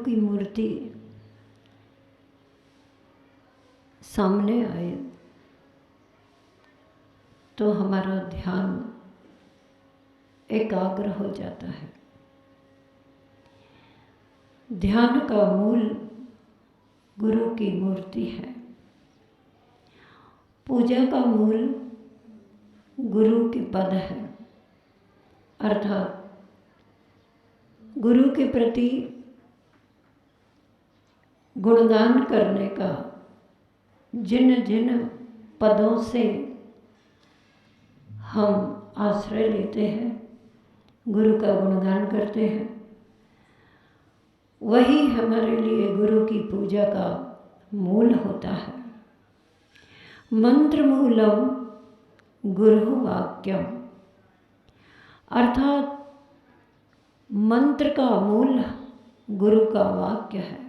की मूर्ति सामने आए तो हमारा ध्यान एकाग्र हो जाता है। ध्यान का मूल गुरु की मूर्ति है। पूजा का मूल गुरु की पद है, अर्थात गुरु के प्रति गुणगान करने का जिन जिन पदों से हम आश्रय लेते हैं, गुरु का गुणगान करते हैं, वही हमारे लिए गुरु की पूजा का मूल होता है। मंत्र मूलम गुरु वाक्यम, अर्थात मंत्र का मूल गुरु का वाक्य है।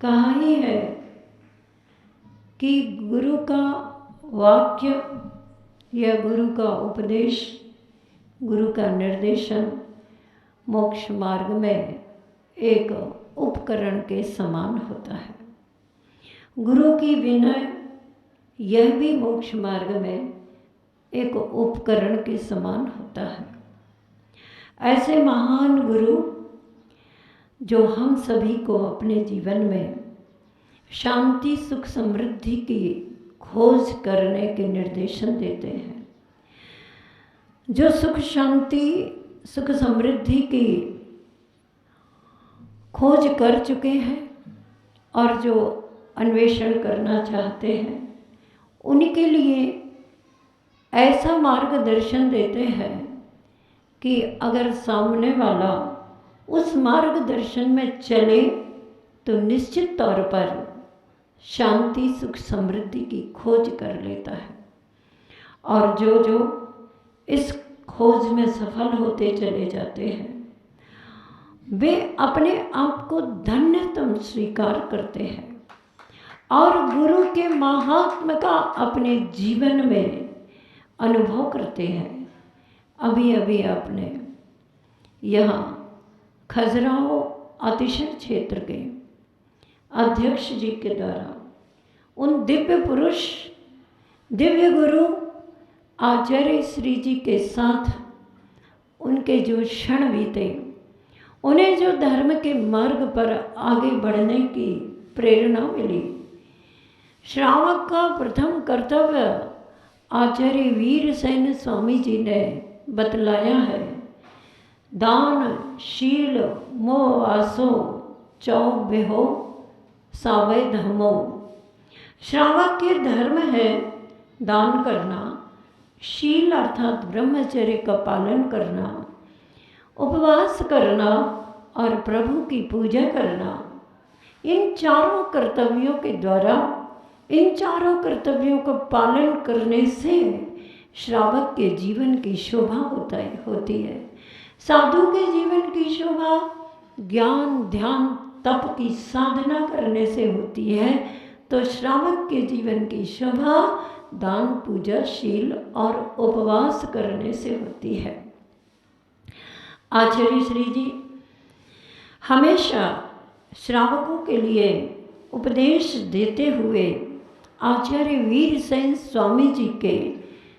कहा ही है कि गुरु का वाक्य या गुरु का उपदेश, गुरु का निर्देशन मोक्ष मार्ग में एक उपकरण के समान होता है। गुरु की विनय, यह भी मोक्ष मार्ग में एक उपकरण के समान होता है। ऐसे महान गुरु जो हम सभी को अपने जीवन में शांति सुख समृद्धि की खोज करने के निर्देशन देते हैं, जो सुख शांति सुख समृद्धि की खोज कर चुके हैं और जो अन्वेषण करना चाहते हैं, उनके लिए ऐसा मार्गदर्शन देते हैं कि अगर सामने वाला उस मार्गदर्शन में चले तो निश्चित तौर पर शांति सुख समृद्धि की खोज कर लेता है। और जो जो इस खोज में सफल होते चले जाते हैं, वे अपने आप को धन्यतम स्वीकार करते हैं और गुरु के महात्म्य का अपने जीवन में अनुभव करते हैं। अभी अभी आपने यहाँ खजुराहो अतिशय क्षेत्र के अध्यक्ष जी के द्वारा उन दिव्य पुरुष दिव्य गुरु आचार्य श्री जी के साथ उनके जो क्षण बीते, उन्हें जो धर्म के मार्ग पर आगे बढ़ने की प्रेरणा मिली। श्रावक का प्रथम कर्तव्य आचार्य वीरसेन स्वामी जी ने बतलाया है। दान शील मोह वासो चौ बेहो सावय धमो। श्रावक के धर्म है दान करना, शील अर्थात ब्रह्मचर्य का पालन करना, उपवास करना और प्रभु की पूजा करना। इन चारों कर्तव्यों के द्वारा, इन चारों कर्तव्यों का पालन करने से श्रावक के जीवन की शोभा होती है। साधु के जीवन की शोभा ज्ञान ध्यान तप की साधना करने से होती है, तो श्रावक के जीवन की शोभा दान पूजा शील और उपवास करने से होती है। आचार्य श्री जी हमेशा श्रावकों के लिए उपदेश देते हुए आचार्य वीरसेन स्वामी जी के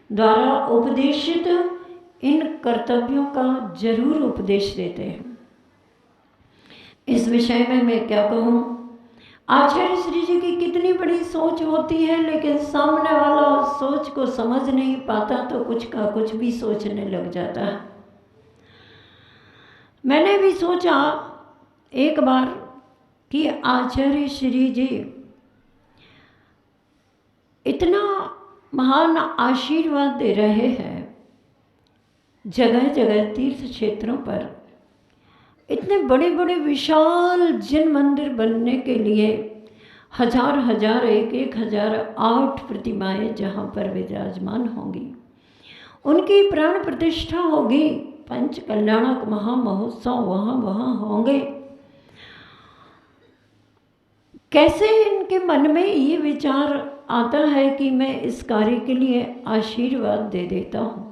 द्वारा उपदेशित इन कर्तव्यों का जरूर उपदेश देते हैं। इस विषय में मैं क्या कहूँ, आचार्य श्री जी की कितनी बड़ी सोच होती है, लेकिन सामने वाला उस सोच को समझ नहीं पाता तो कुछ का कुछ भी सोचने लग जाता है। मैंने भी सोचा एक बार कि आचार्य श्री जी इतना महान आशीर्वाद दे रहे हैं, जगह जगह तीर्थ क्षेत्रों पर इतने बड़े बड़े विशाल जिन मंदिर बनने के लिए हजार हजार एक हजार 8 प्रतिमाएं जहाँ पर विराजमान होंगी, उनकी प्राण प्रतिष्ठा होगी, पंच कल्याणक महामहोत्सव वहाँ होंगे। कैसे इनके मन में ये विचार आता है कि मैं इस कार्य के लिए आशीर्वाद दे देता हूँ।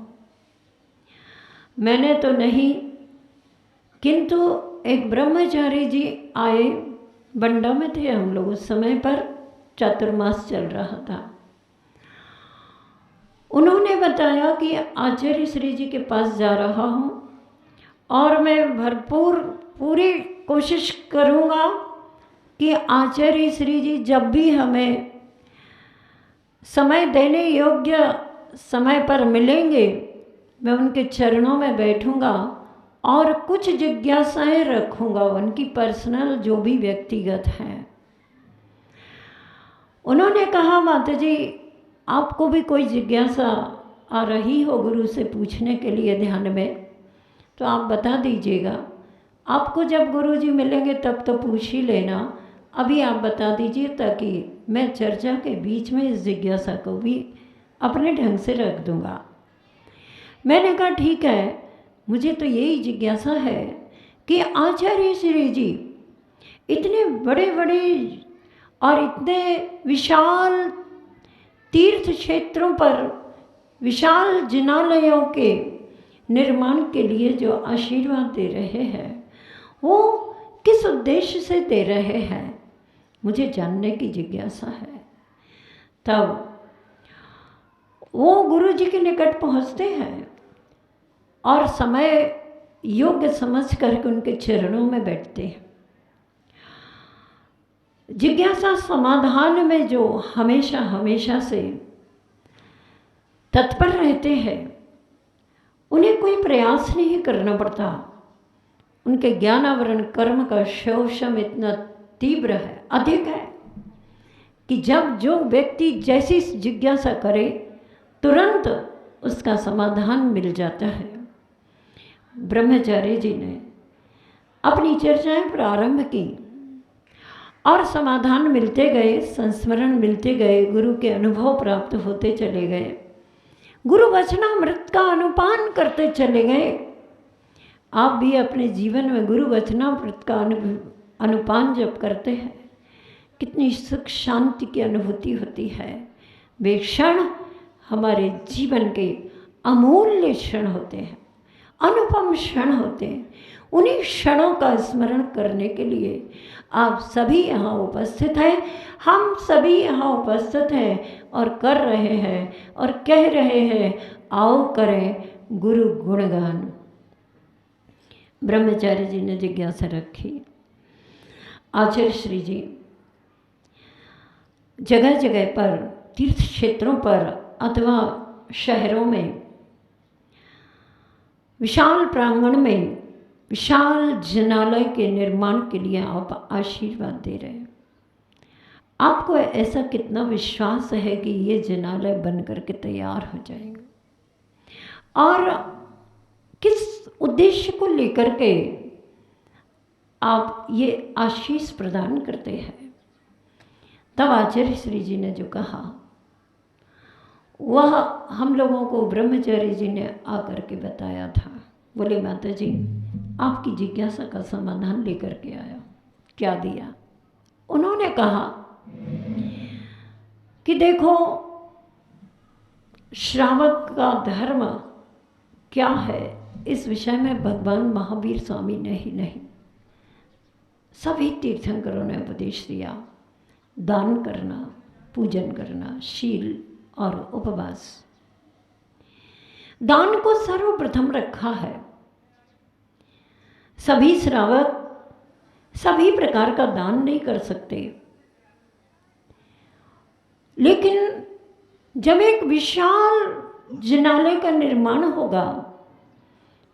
मैंने तो नहीं, किंतु एक ब्रह्मचारी जी आए, बंडा में थे हम लोग उस समय पर, चातुर्मास चल रहा था। उन्होंने बताया कि आचार्य श्री जी के पास जा रहा हूँ और मैं पूरी कोशिश करूँगा कि आचार्य श्री जी जब भी हमें समय देने योग्य समय पर मिलेंगे, मैं उनके चरणों में बैठूंगा और कुछ जिज्ञासाएं रखूंगा, उनकी पर्सनल जो भी व्यक्तिगत हैं। उन्होंने कहा, माता जी आपको भी कोई जिज्ञासा आ रही हो गुरु से पूछने के लिए ध्यान में, तो आप बता दीजिएगा। आपको जब गुरु जी मिलेंगे तब तो पूछ ही लेना, अभी आप बता दीजिए ताकि मैं चर्चा के बीच में इस जिज्ञासा को भी अपने ढंग से रख दूंगा। मैंने कहा ठीक है, मुझे तो यही जिज्ञासा है कि आचार्य श्री जी इतने बड़े बड़े और इतने विशाल तीर्थ क्षेत्रों पर विशाल जिनालयों के निर्माण के लिए जो आशीर्वाद दे रहे हैं, वो किस उद्देश्य से दे रहे हैं, मुझे जानने की जिज्ञासा है। तब वो गुरु जी के निकट पहुँचते हैं और समय योग्य समझ करके उनके चरणों में बैठते हैं। जिज्ञासा समाधान में जो हमेशा हमेशा से तत्पर रहते हैं, उन्हें कोई प्रयास नहीं करना पड़ता। उनके ज्ञानावरण कर्म का शोषण इतना तीव्र है, अधिक है, कि जब जो व्यक्ति जैसी जिज्ञासा करे तुरंत उसका समाधान मिल जाता है। ब्रह्मचारी जी ने अपनी चर्चाएं प्रारंभ की और समाधान मिलते गए, संस्मरण मिलते गए, गुरु के अनुभव प्राप्त होते चले गए, गुरु वचनामृत का अनुपान करते चले गए। आप भी अपने जीवन में गुरु वचनामृत का अनुपान जब करते हैं, कितनी सुख शांति की अनुभूति होती है। वे क्षण हमारे जीवन के अमूल्य क्षण होते हैं, अनुपम क्षण होते हैं। उन्हीं क्षणों का स्मरण करने के लिए आप सभी यहाँ उपस्थित हैं, हम सभी यहाँ उपस्थित हैं और कर रहे हैं और कह रहे हैं, आओ करें गुरु गुणगान। ब्रह्मचारी जी ने जिज्ञासा रखी। आचार्य श्री जी जगह जगह पर, तीर्थ क्षेत्रों पर अथवा शहरों में, विशाल प्रांगण में विशाल जिनालय के निर्माण के लिए आप आशीर्वाद दे रहे हैं। आपको ऐसा कितना विश्वास है कि ये जिनालय बन करके तैयार हो जाएंगे, और किस उद्देश्य को लेकर के आप ये आशीष प्रदान करते हैं। तब आचार्य श्री जी ने जो कहा वह हम लोगों को ब्रह्मचारी जी ने आकर के बताया था। बोले, माता जी आपकी जिज्ञासा का समाधान लेकर के आया। क्या दिया? उन्होंने कहा कि देखो, श्रावक का धर्म क्या है, इस विषय में भगवान महावीर स्वामी ने ही नहीं, सभी तीर्थंकरों ने उपदेश दिया। दान करना, पूजन करना, शील और उपवास, दान को सर्वप्रथम रखा है। सभी श्रावक सभी प्रकार का दान नहीं कर सकते, लेकिन जब एक विशाल जिनालय का निर्माण होगा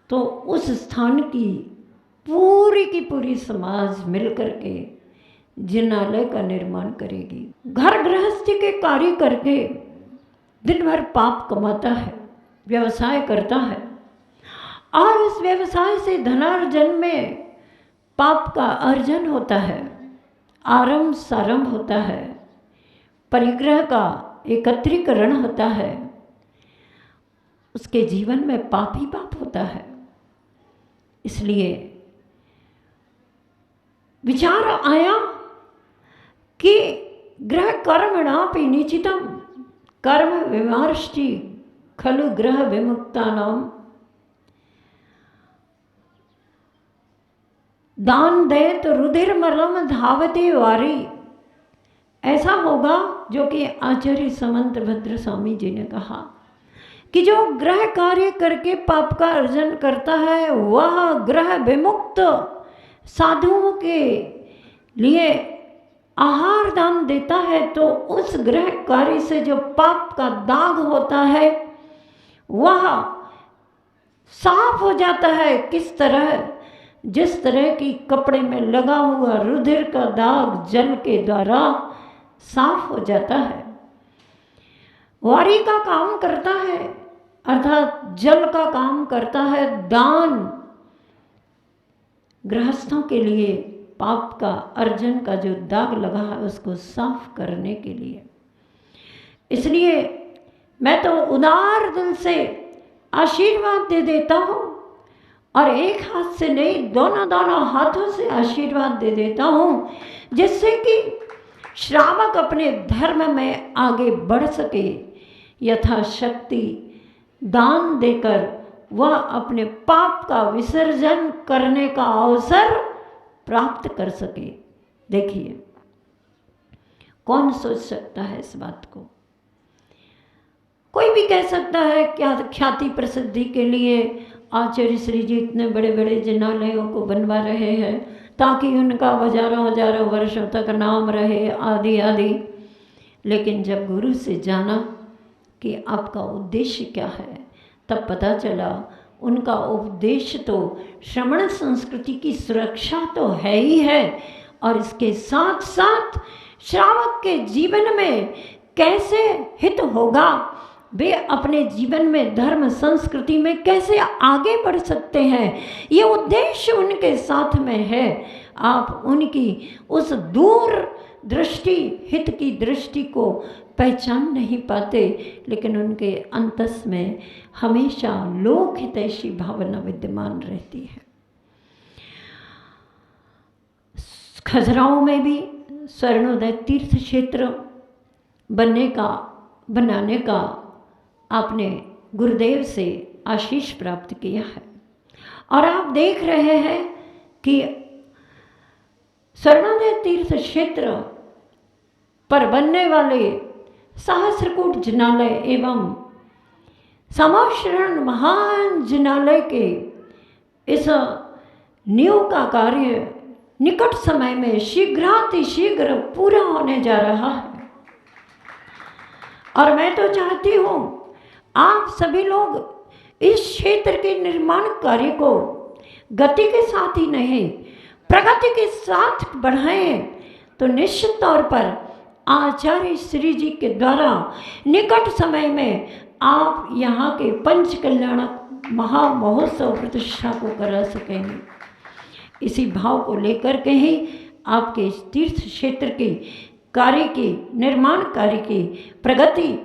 तो उस स्थान की पूरी समाज मिलकर के जिनालय का निर्माण करेगी। घर गृहस्थी के कार्य करके दिन भर पाप कमाता है, व्यवसाय करता है, और इस व्यवसाय से धनार्जन में पाप का अर्जन होता है, आरंभ सारंभ होता है, परिग्रह का एकत्रीकरण होता है। उसके जीवन में पाप ही पाप होता है। इसलिए विचार आया कि ग्रह कर्मणापि निचितम कर्म विमर्शि खलु ग्रह विमुक्तानाम। दान दे तो रुधिर मरम धावते वारी, ऐसा होगा जो कि आचार्य समंत भद्र स्वामी जी ने कहा कि जो ग्रह कार्य करके पाप का अर्जन करता है वह ग्रह विमुक्त साधुओं के लिए आहार दान देता है तो उस ग्रह कार्य से जो पाप का दाग होता है वह साफ हो जाता है। किस तरह? जिस तरह की कपड़े में लगा हुआ रुधिर का दाग जल के द्वारा साफ हो जाता है। वारी का काम करता है अर्थात जल का काम करता है दान, गृहस्थों के लिए पाप का अर्जन का जो दाग लगा है उसको साफ करने के लिए। इसलिए मैं तो उदार दिल से आशीर्वाद दे देता हूँ और एक हाथ से नहीं दोनों हाथों से आशीर्वाद दे देता हूँ, जिससे कि श्रावक अपने धर्म में आगे बढ़ सके, यथाशक्ति दान देकर वह अपने पाप का विसर्जन करने का अवसर प्राप्त कर सके। देखिए कौन सोच सकता है इस बात को? कोई भी कह सकता है क्या ख्याति प्रसिद्धि के लिए आचार्य श्री जी इतने बड़े बड़े जिनालयों को बनवा रहे हैं ताकि उनका हजारों वर्षों तक नाम रहे आदि आदि। लेकिन जब गुरु से जाना कि आपका उद्देश्य क्या है तब पता चला उनका उपदेश तो श्रमण संस्कृति की सुरक्षा तो है ही है और इसके साथ साथ श्रावक के जीवन में कैसे हित होगा, वे अपने जीवन में धर्म संस्कृति में कैसे आगे बढ़ सकते हैं, ये उद्देश्य उनके साथ में है। आप उनकी उस दूर दृष्टि हित की दृष्टि को पहचान नहीं पाते, लेकिन उनके अंतस में हमेशा लोक हितैषी भावना विद्यमान रहती है। खजुराहो में भी स्वर्णोदय तीर्थ क्षेत्र बनाने का आपने गुरुदेव से आशीष प्राप्त किया है और आप देख रहे हैं कि स्वर्णोदय तीर्थ क्षेत्र पर बनने वाले सहस्रकूट जिनालय एवं समाशरण महान जिनालय के इस नींव का कार्य निकट समय में शीघ्रातिशीघ्र पूरा होने जा रहा है। और मैं तो चाहती हूँ आप सभी लोग इस क्षेत्र के निर्माण कार्य को गति के साथ ही नहीं प्रगति के साथ बढ़ाएं तो निश्चित तौर पर आचार्य श्री जी के द्वारा निकट समय में आप यहाँ के पंच कल्याणक महामहोत्सव प्रतिष्ठा को करा सकेंगे। इसी भाव को लेकर के ही आपके इस तीर्थ क्षेत्र के कार्य की निर्माण कार्य की प्रगति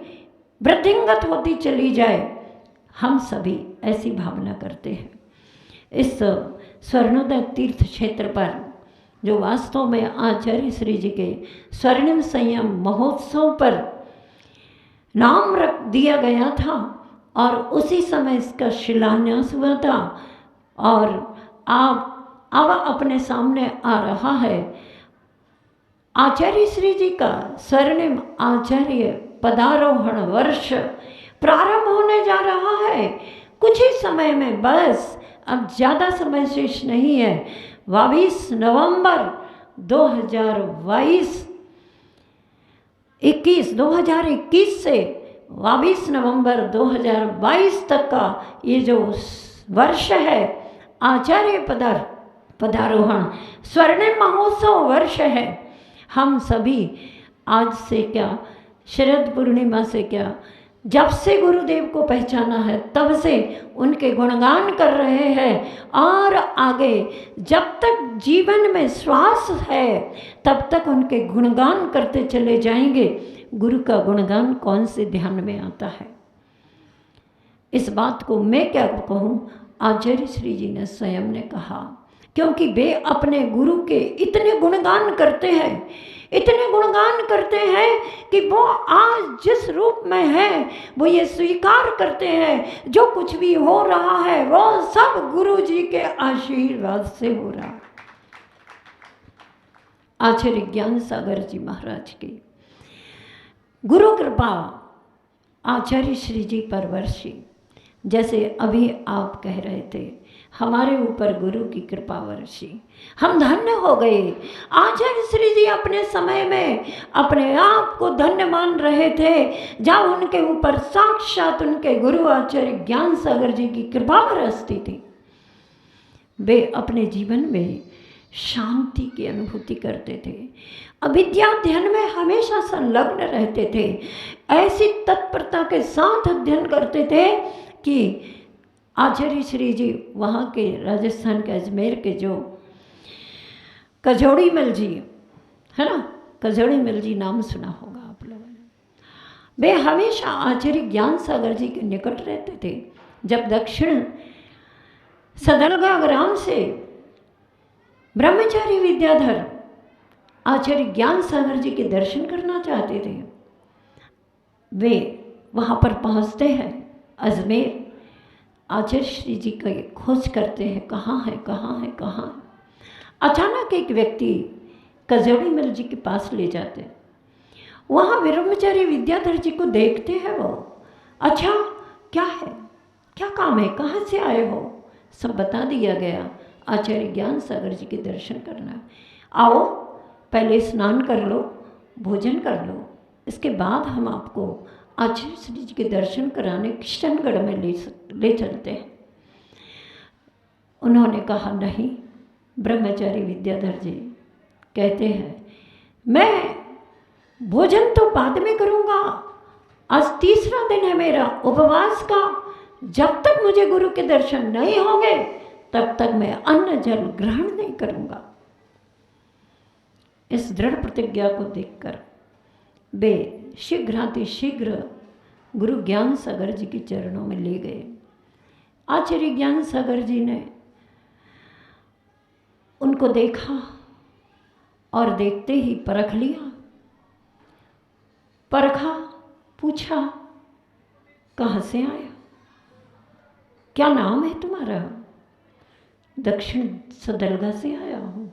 वृद्धिंगत होती चली जाए, हम सभी ऐसी भावना करते हैं। इस स्वर्णोदय तीर्थ क्षेत्र पर जो वास्तव में आचार्य श्री जी के स्वर्णिम संयम महोत्सव पर नाम रख दिया गया था और उसी समय इसका शिलान्यास हुआ था और अब अपने सामने आ रहा है आचार्य श्री जी का स्वर्णिम आचार्य पदारोहण वर्ष प्रारंभ होने जा रहा है। कुछ ही समय में, बस अब ज़्यादा समय शेष नहीं है। 22 नवंबर 2021 से 22 नवंबर 2022 तक का ये जो वर्ष है आचार्य पदारोहण स्वर्णिम महोत्सव वर्ष है। हम सभी आज से क्या, शरद पूर्णिमा से क्या, जब से गुरुदेव को पहचाना है तब से उनके गुणगान कर रहे हैं और आगे जब तक जीवन में श्वास है तब तक उनके गुणगान करते चले जाएंगे। गुरु का गुणगान कौन से ध्यान में आता है? इस बात को मैं क्या कहूँ, आचार्य श्री जी ने स्वयं ने कहा, क्योंकि वे अपने गुरु के इतने गुणगान करते हैं, इतने गुणगान करते हैं कि वो आज जिस रूप में है वो ये स्वीकार करते हैं जो कुछ भी हो रहा है वो सब गुरु जी के आशीर्वाद से हो रहा है। आचार्य ज्ञान सागर जी महाराज की गुरु कृपा आचार्य श्री जी पर वर्षी। जैसे अभी आप कह रहे थे, हमारे ऊपर गुरु की कृपा वर्षी, हम धन्य हो गए। आचार्य श्री जी अपने समय में अपने आप को धन्य मान रहे थे जब उनके ऊपर साक्षात उनके गुरु आचार्य ज्ञान सागर जी की कृपा बरसती थी। वे अपने जीवन में शांति की अनुभूति करते थे, अविद्या अध्ययन में हमेशा संलग्न रहते थे, ऐसी तत्परता के साथ अध्ययन करते थे कि आचार्य श्री जी वहाँ के राजस्थान के अजमेर के जो कजोड़ी मल जी है ना, कजोड़ी मल जी नाम सुना होगा आप लोगों ने, वे हमेशा आचार्य ज्ञान सागर जी के निकट रहते थे। जब दक्षिण सदलगा ग्राम से ब्रह्मचारी विद्याधर आचार्य ज्ञान सागर जी के दर्शन करना चाहते थे, वे वहाँ पर पहुँचते हैं अजमेर। आचार्य श्री जी का खोज करते हैं, कहाँ है कहाँ है कहाँ है। अचानक एक व्यक्ति कजोड़ी मल जी के पास ले जाते हैं। वहाँ ब्रह्मचारी विद्याधर जी को देखते हैं वो, अच्छा क्या है, क्या काम है, कहाँ से आए हो, सब बता दिया गया। आचार्य ज्ञान सागर जी के दर्शन करना, आओ पहले स्नान कर लो, भोजन कर लो, इसके बाद हम आपको आचार्य श्री जी के दर्शन कराने किशनगढ़ में ले चलते हैं। उन्होंने कहा नहीं। ब्रह्मचारी विद्याधर जी कहते हैं मैं भोजन तो बाद में करूँगा, आज तीसरा दिन है मेरा उपवास का, जब तक मुझे गुरु के दर्शन नहीं होंगे तब तक मैं अन्न जल ग्रहण नहीं करूँगा। इस दृढ़ प्रतिज्ञा को देखकर वे शीघ्रातिशीघ्र गुरु ज्ञान सागर जी के चरणों में ले गए। आचार्य ज्ञान सागर जी ने उनको देखा और देखते ही परख लिया, परखा, पूछा कहाँ से आया, क्या नाम है तुम्हारा? दक्षिण सदलगा से आया हूँ,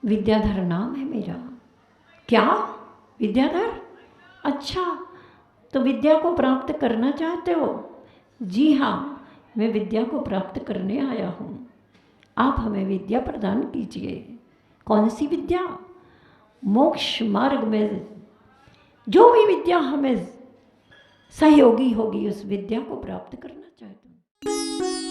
विद्याधर नाम है मेरा। क्या विद्याधर? अच्छा, तो विद्या को प्राप्त करना चाहते हो? जी हाँ, मैं विद्या को प्राप्त करने आया हूँ, आप हमें विद्या प्रदान कीजिए। कौन सी विद्या? मोक्ष मार्ग में जो भी विद्या हमें सहयोगी होगी उस विद्या को प्राप्त करना चाहता हूँ।